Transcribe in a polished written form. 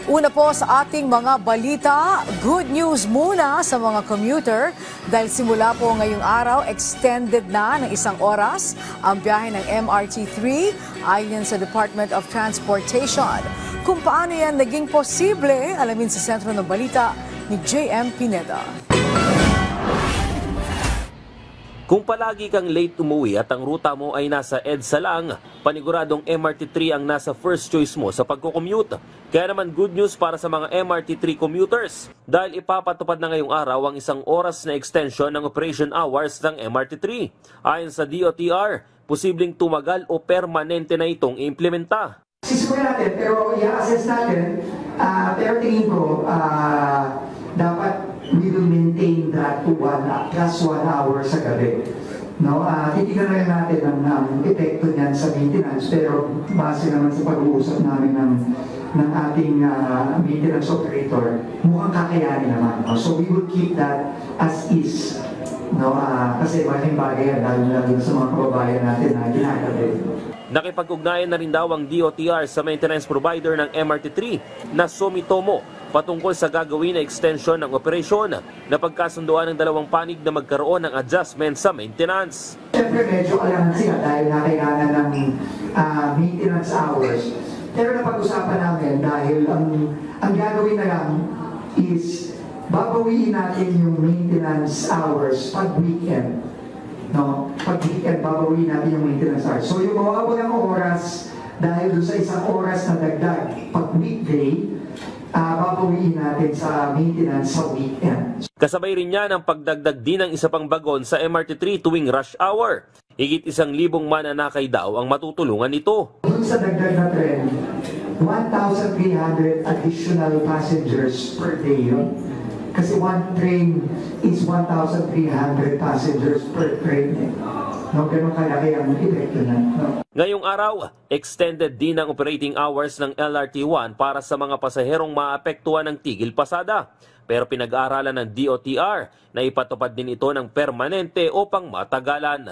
Una po sa ating mga balita, good news muna sa mga commuter dahil simula po ngayong araw, extended na ng 1 oras ang biyahe ng MRT-3 ayon sa Department of Transportation. Kung paano yan naging posible, alamin sa sentro ng balita ni JM Pineda. Kung palagi kang late umuwi at ang ruta mo ay nasa EDSA lang, paniguradong MRT-3 ang nasa first choice mo sa pagko-commute. Kaya naman good news para sa mga MRT-3 commuters dahil ipapatupad na ngayong araw ang 1 oras na extension ng operation hours ng MRT-3. Ayon sa DOTR, posibleng tumagal o permanente na itong implementa. Sisimulan natin pero i-assess natin, pero tingin ko dapat we will maintain that to plus 1 hour sa gabi. No, titignan rin natin ang epekto niyan sa maintenance, pero base naman sa pag-uusap namin ng ating maintenance operator, mukhang kakayanin naman. No? So we will keep that as is. No, kasi malaking bagay yan, lalo sa mga kababayan natin na ginagabi. Nakipag-ugnayan na rin daw ang DOTR sa maintenance provider ng MRT-3 na Sumitomo patungkol sa gagawin na extension ng operasyon na pagkasunduan ng dalawang panig na magkaroon ng adjustment sa maintenance. Siyempre medyo alangan siya dahil nakailangan ng maintenance hours. Pero napag-usapan namin dahil ang gagawin na lang is babawiin natin yung maintenance hours pag weekend. No? Pag weekend, babawiin natin yung maintenance hours. So yung mawawalang oras dahil doon sa 1 oras na dagdag pag weekday, babawiin natin sa maintenance sa weekend. Kasabay rin niya ng pagdagdag din ng isa pang bagon sa MRT-3 tuwing rush hour. Higit 1,000 mananakay daw ang matutulungan nito. Doon sa dagdag na trend, 1,300 additional passengers per day yun. Kasi one train is 1,300 passengers per train. No, ganun kalaki ang epekto na. No? Ngayong araw, extended din ang operating hours ng LRT-1 para sa mga pasaherong maapektuhan ng tigil pasada. Pero pinag-aaralan ng DOTR na ipatupad din ito ng permanente o pang matagalan.